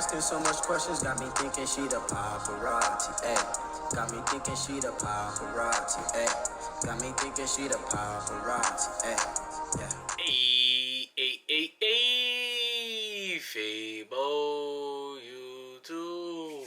asking so much questions, got me thinking she the paparazzi, ayy. Got me thinking she the paparazzi, ayy. Got me thinking she the paparazzi, ayy. Yeah. AyyyFabo, YouTube.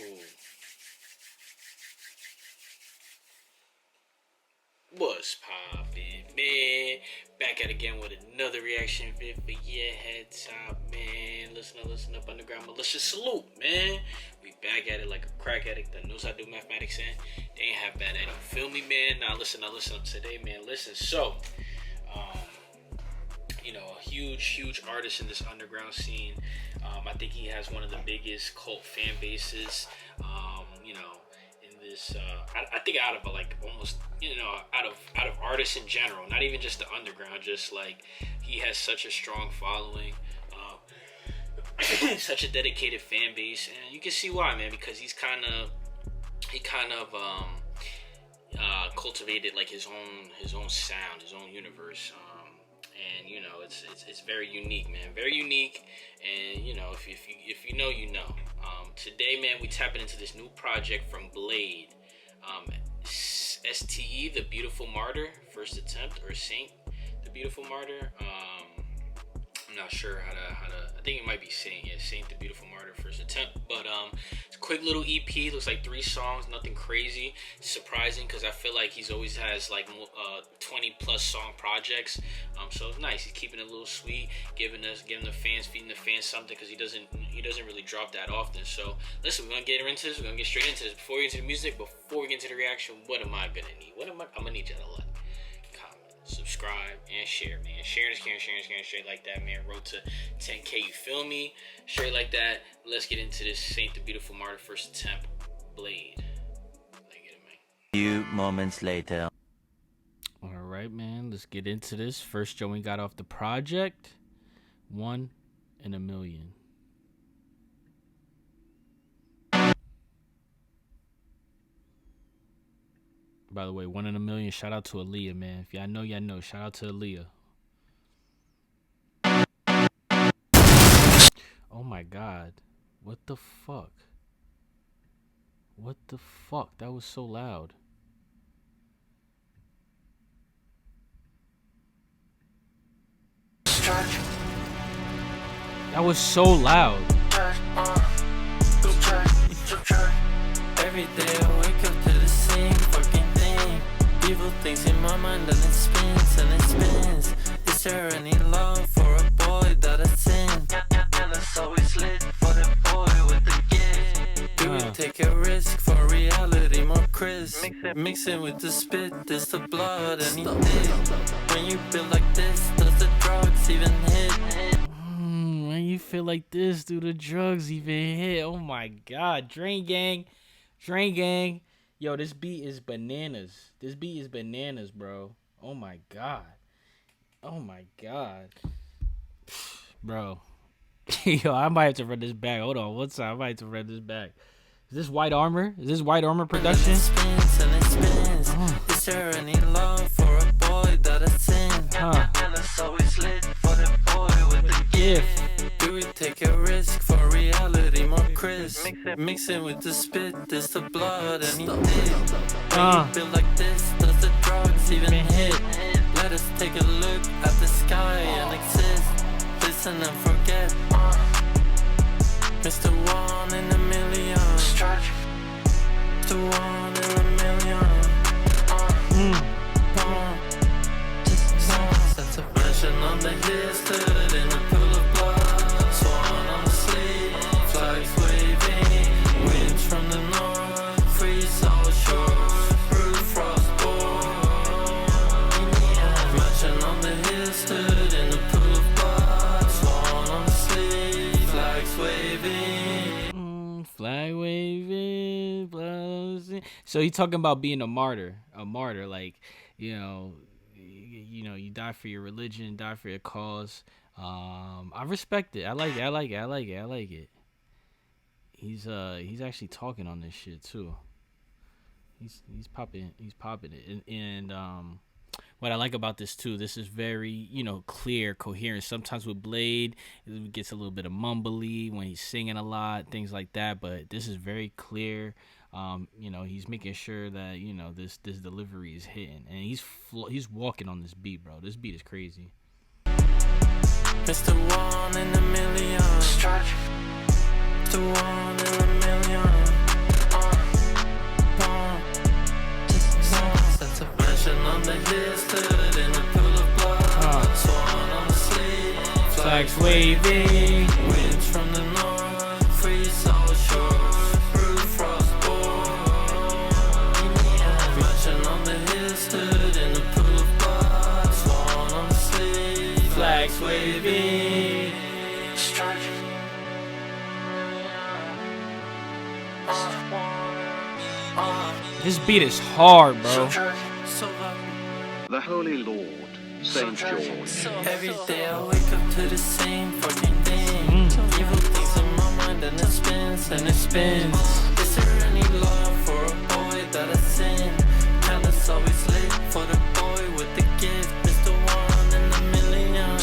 What's poppin', man? Back at again with another reaction vid for your head top, man. Listen up, underground militia. Salute, man. We back at it like a crack addict that knows how to do mathematics, and they ain't have bad at it. Feel me, man? Now listen up today, man. Listen, so, a huge artist in this underground scene. I think he has one of the biggest cult fan bases, in this, I think out of like almost, out of artists in general, not even just the underground, just like he has such a strong following, such a dedicated fan base, and you can see why, man, because he kind of cultivated like his own sound, his own universe, and it's very unique, man, very unique. And if you know, you know. Today, man, we tapping into this new project from Bladee, STE, the Beautiful Martyr, first attempt, or Saint, the Beautiful Martyr. I'm not sure how to. I think it might be Saint. Yeah, Saint, the Beautiful Martyr, first attempt. But it's a quick little EP. Looks like 3 songs, nothing crazy. Surprising, because I feel like he's always has like 20 plus song projects. So it's nice. He's keeping it a little sweet, giving the fans, feeding the fans something, because he doesn't really drop that often. So listen, we're gonna get into this. We're gonna get straight into this. Before we get into the music, before we get into the reaction, what am I gonna need? I'm gonna need you to like, comment, subscribe, and share, man. Sharing is caring, straight like that, man. Road to 10K, you feel me? Straight like that. Let's get into this Saint the Beautiful Martyr, first attempt, Bladee. Let's get it, man. Few moments later. All right, man. Let's get into this. First joint got off the project, 1 in a Million. By the way, 1 in a Million. Shout out to Aaliyah, man. If y'all know. Shout out to Aaliyah. Oh my God. What the fuck? What the fuck? That was so loud. That was so loud. Every day I wake up to the same fucking thing. Evil things in my mind and it spins. Is there any love for a boy that I sinned? And it's always lit for the boy with the gift. Do we take a risk for reality more crisp? Mixing with the spit, this the blood and he did. When you feel like this, does the drugs even hit? When you feel like this, do the drugs even hit? Oh my God. Drain gang. Yo, this beat is bananas. Bro. Oh my God. Bro. Yo, I might have to run this back. Hold on. One time. I might have to run this back. Is this White Armor? Production? It spins. Is there any love for a boy that I sinned? And it's always lit for the boy with the gift. Do we take a risk for reality more crisp? Mixing with the spit, this the blood and he did. When you feel like this, does the drugs even hit? Let us take a look at the sky and exist. Listen and forget. Mr. 1 in a million. Mr. 1 in a million. Come on. That's a mansion on the hill, stood in a pool of blood. Swan on the sleeve, flags waving. Winds from the north, freeze all shores. Through frost born. Mansion on the hill, stood in a pool of blood. Swan on the sleeve, flags waving. Flag waving. So he talking about being a martyr, like, you die for your religion, die for your cause. I respect it. I like it. He's actually talking on this shit too. He's popping it. And what I like about this too, this is very, you know, clear, coherent. Sometimes with Bladee, it gets a little bit of mumbly when he's singing a lot, things like that. But this is very clear. You know, he's making sure that, you know, this delivery is hitting, and he's walking on this beat, bro. This beat is crazy. Mr. One in a million. Stretch. Mr. One in a million. That's a mansion on the hills, stood in a pool of blood. Swan on the sleeve, Flags waving. winds from the north, freeze all shores, through frost born. Mansion on the hills, stood in a pool of blood. Swan on the sleeve, Flags waving. stretch. This beat is hard, bro. The Holy Lord, Saint George. Every day I wake up to the same fucking thing. Evil things in my mind and it spins and it spins. Is there any love for a boy that I sin? Candles always lit for the boy with the gift. Mr. One in a million.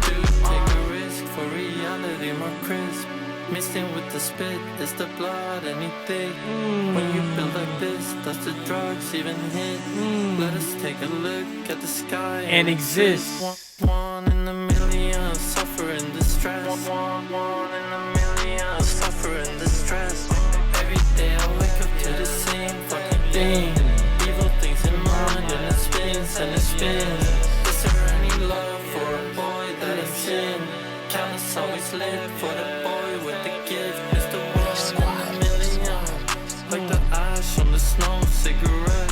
Dude, take a risk for reality, more crisp. Mixing with the spit, is the blood anything? When you build like this, does the drugs even hit? Let us take a look at the sky And exist. One in a million, suffering distress. One in a million, suffering distress. Every day I wake up to the same fucking thing. Evil things in mind and it spins and it spins. Is there any love for a boy that is sin? Candles always lit for the boy with the gift. Mr. One in a million, like the ash on the snow, cigarette.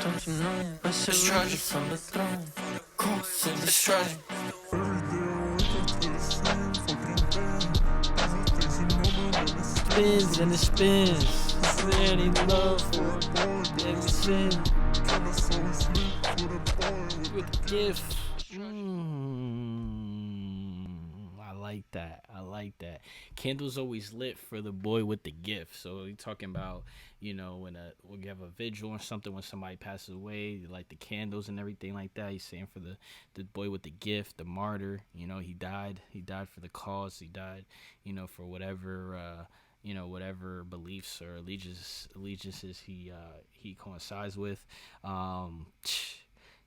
Don't you know? It's tragic on the throne. Cross in the strategy. Spins and it spins. Is there any love for a boy that we sin? With the gift. I like that. I like that. Candles always lit for the boy with the gift. So you're talking about, you know, when you have a vigil or something, when somebody passes away, you light the candles and everything like that. He's saying for the boy with the gift, the martyr. You know, he died. He died for the cause. He died, you know, for whatever you know, whatever beliefs or allegiances he coincides with.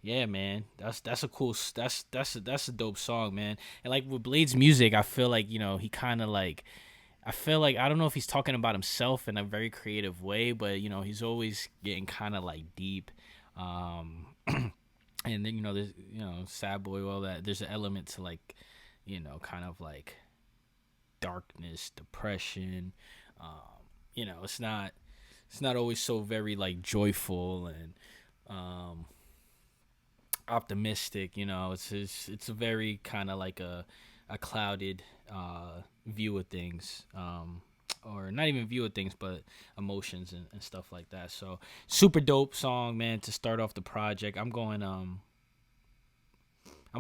Yeah, man, that's a cool, that's a dope song, man. And like with Bladee's music, I feel like, you know, he kind of like, I feel like, I don't know if he's talking about himself in a very creative way, but, you know, he's always getting kind of like deep. And then, you know, there's, you know, sad boy, all that, there's an element to like, you know, kind of like darkness, depression. You know, it's not always so very like joyful and optimistic. You know, it's a very kind of like a clouded view of things, or not even view of things, but emotions and stuff like that. So super dope song, man, to start off the project. I'm gonna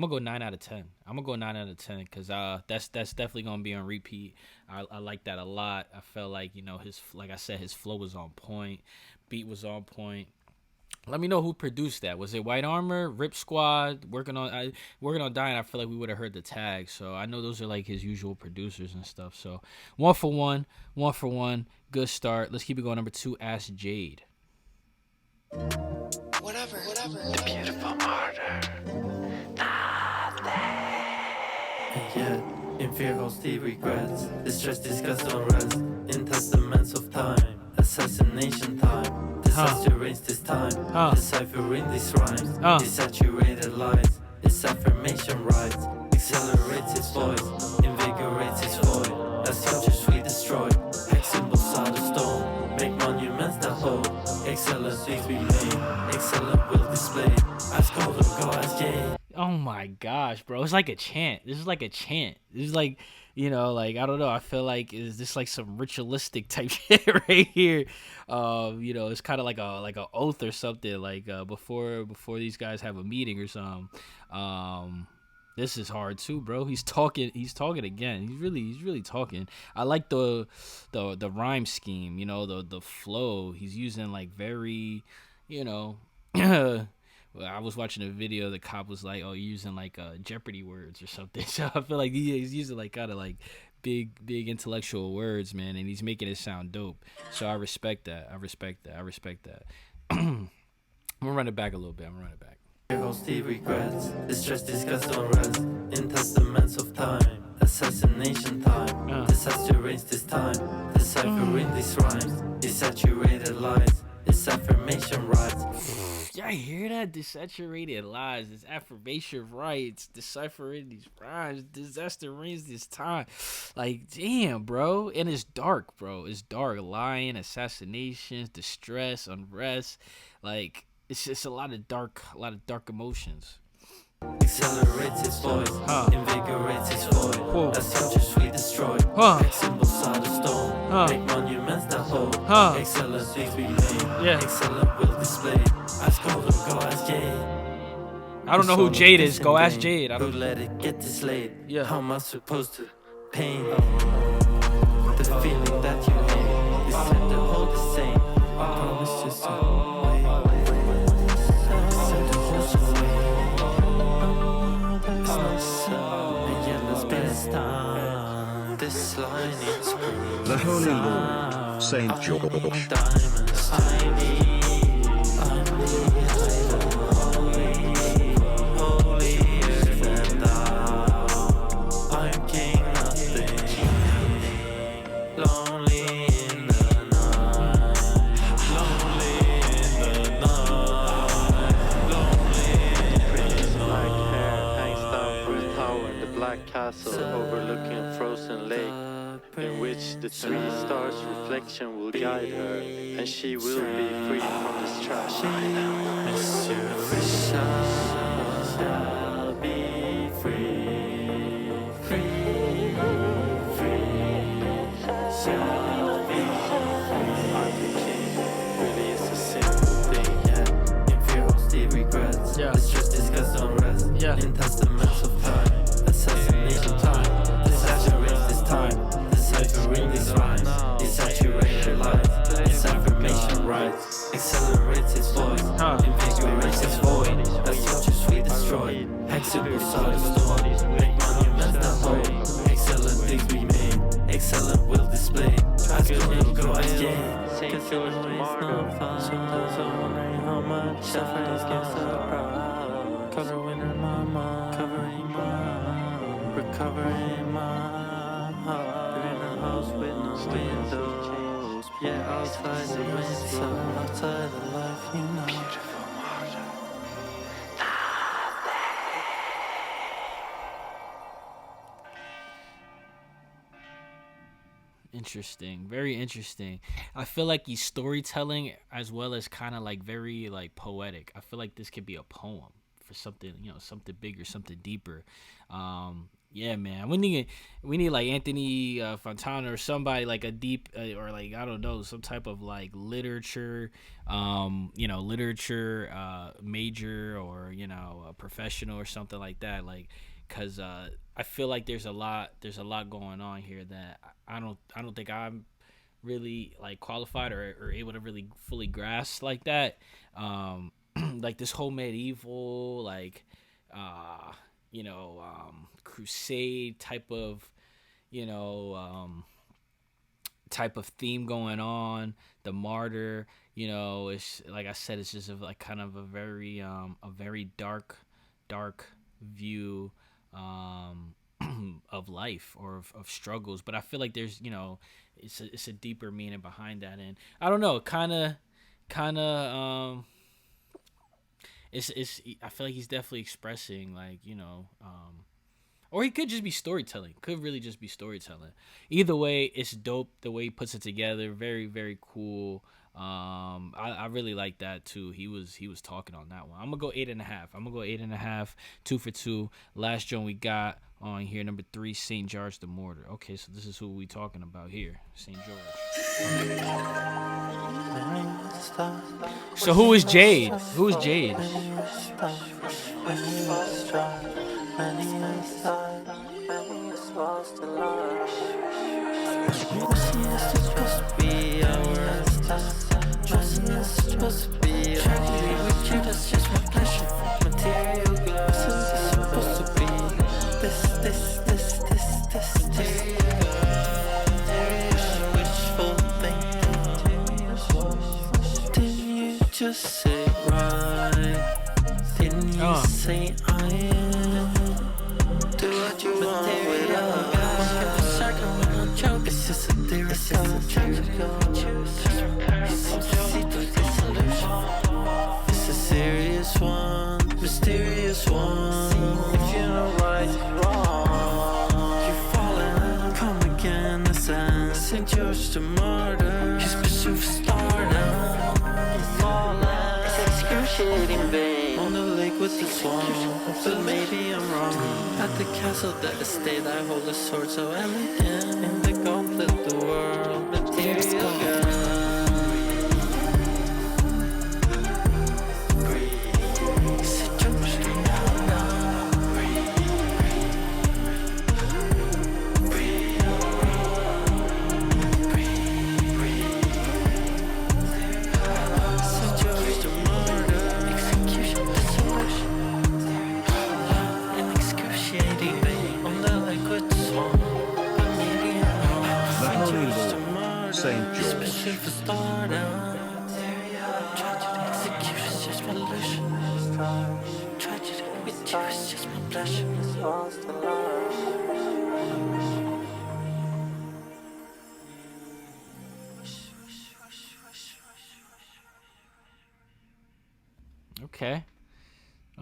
go 9 out of 10. I'm gonna go 9 out of 10 because that's definitely gonna be on repeat. I like that a lot. I felt like, you know, like I said, his flow was on point, beat was on point. Let me know who produced that. Was it White Armor, Rip Squad, working on Dying? I feel like we would have heard the tag. So I know those are like his usual producers and stuff. So 1 for 1, good start. Let's keep it going. Number 2, Ask Jade. Whatever. The beautiful martyr. And yet, in fear holds the regrets. Distress, disgust, unrest. In testaments of time. Assassination time. Disaster reigns this time. Deciphering these rhymes. Desaturated lights. This affirmation rights. Accelerates its voice. Invigorates its void. As sculptures we destroy. Hex symbols out of stone. Make monuments that hold. Excellent things we made. Excellent will display. Ask all of go, ask Jade. Oh my gosh, bro. It's like a chant. This is like a chant. This is like Like I don't know. I feel like is this like some ritualistic type shit right here? It's kind of like a oath or something. Like before these guys have a meeting or something. This is hard too, bro. He's talking again. He's really talking. I like the rhyme scheme. The flow. He's using like very, Well, I was watching a video. The cop was like, "Oh, you're using like Jeopardy words or something." So I feel like he's using like kind of like big intellectual words, man, and he's making it sound dope. So I respect that. I'm gonna run it back a little bit. He regrets, distress, disgust, unrest, in testaments of time, assassination time, disaster reigns this time, deciphering these rhymes, desaturated lies, this affirmation rights. Y'all hear that? Desaturated lies, this affirmation rights, deciphering these rhymes, disaster reigns this time. Like, damn, bro. And it's dark, bro. It's dark. Lying, assassinations, distress, unrest. Like, it's just a lot of dark emotions. Accelerates his voice, invigorates his void, as soldiers we destroy, make symbols out of stone, make monuments that hold, excellent things we made, excellent will display, ask Gold or go ask Jade. I don't know who Jade is, go ask Jade. Who let it get this late, how am I supposed to pain? The feeling that you hate, is set to hold the same, I promise just to this line is the Holy Lord, Saint George. Diamonds, tiny. I'm the holier than thou. I'm king, nothing. Lonely in the night. Lonely in the night. Lonely in the black hair hangs down from his tower in the black castle overlooking a frozen lake, in which the 3 stars' reflection will guide her, and she will be free from this trash. Monsieur Richard shall be free, free, free, shall be free. I'm the king, really is a simple thing, yeah. In fear, hostility, regrets, distress, disgust, unrest, in testaments of time, assassination time, desaturates this time, deciphering these rhymes, desaturated lies, this affirmation rights, accelerates its voice, invigorates its void, as soldiers we destroy, hexables out of stone, make monuments that hold, excellent things we made, excellent will display, as good will go as yay. Concealing ways not found, sometimes I'm wondering how much suffering is against the proud. Covering my mind, covering my, recovering my heart. In a house with no windows, yeah, outside the window, outside the life you know. Beautiful Martyr. Interesting, very interesting. I feel like he's storytelling as well as kind of like very like poetic. I feel like this could be a poem for something, something bigger, something deeper. Yeah, man, we need like Anthony Fontana or somebody like a deep or like I don't know, some type of like literature, literature major or a professional or something like that, like. Cause I feel like there's a lot going on here that I don't think I'm really like qualified or able to really fully grasp like that. Like this whole medieval like crusade type of theme going on. The martyr, it's like I said, it's just like kind of a very dark view of life or of struggles, but I feel like there's it's a deeper meaning behind that, and I don't know, it's I feel like he's definitely expressing like or he could just be storytelling, could really just be storytelling. Either way, it's dope the way he puts it together. Very, very cool. I really like that too. He was talking on that one. I'm gonna go 8.5. 2 for 2. Last joint we got on here. Number 3, St. George the Mortar. Okay, so this is who we talking about here, St. George. So who is Jade? Who is Jade? Just say right. Didn't you say I am? Do what you want without God. It's just a theory, it's just a it's a serious one, mysterious one. If you know right is wrong, you're falling. Come again, the sun. St. George the Martyr. He's pursued for stardom. In vain on the lake with the swan, but maybe I'm wrong. At the castle that estate, I hold a sword so elegant. In the gauntlet, the world, material girl. St. George.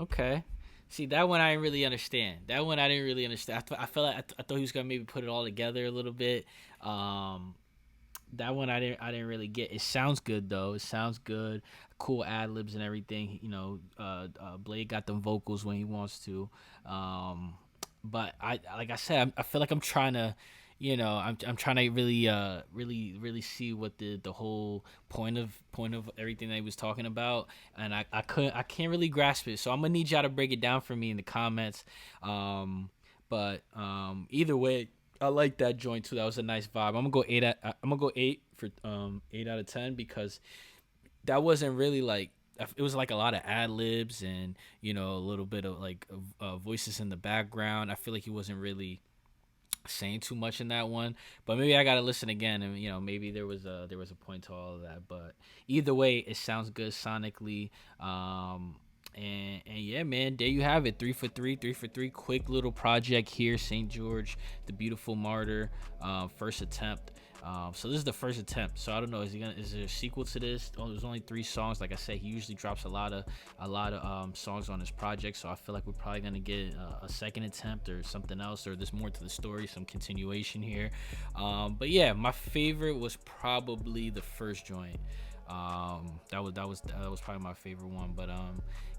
Okay. See, that one I didn't really understand. I felt like I thought he was gonna maybe put it all together a little bit. That one I didn't really get. It sounds good though. It sounds good. Cool ad libs and everything. You know, Bladee got them vocals when he wants to. But like I said, I feel like I'm trying to, you know, I'm trying to really see what the whole point of everything that he was talking about, and I can't really grasp it. So I'm gonna need y'all to break it down for me in the comments. But either way, I like that joint too. That was a nice vibe. I'm gonna go 8 for 8 out of 10 because that wasn't really like, it was like a lot of ad libs and, you know, a little bit of like voices in the background. I feel like he wasn't really saying too much in that one, but maybe I gotta listen again, and you know, maybe there was a point to all of that. But either way, it sounds good sonically. And yeah, man, there you have it. 3 for 3. Quick little project here, St. George, the Beautiful Martyr, first attempt. So this is the first attempt. So I don't know, is there a sequel to this? Oh, there's only 3 songs. Like I said, he usually drops a lot of songs on his project. So I feel like we're probably gonna get a second attempt or something else, or there's more to the story, some continuation here. But yeah, my favorite was probably the first joint. That was probably my favorite one. But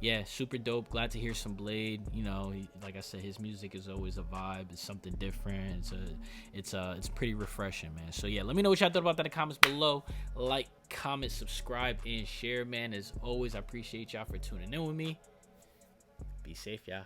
yeah, super dope. Glad to hear some Bladee. You know, like I said, his music is always a vibe. It's something different. It's pretty refreshing, man. So yeah, let me know what y'all thought about that in the comments below. Like, comment, subscribe, and share, man. As always, I appreciate y'all for tuning in with me. Be safe, y'all.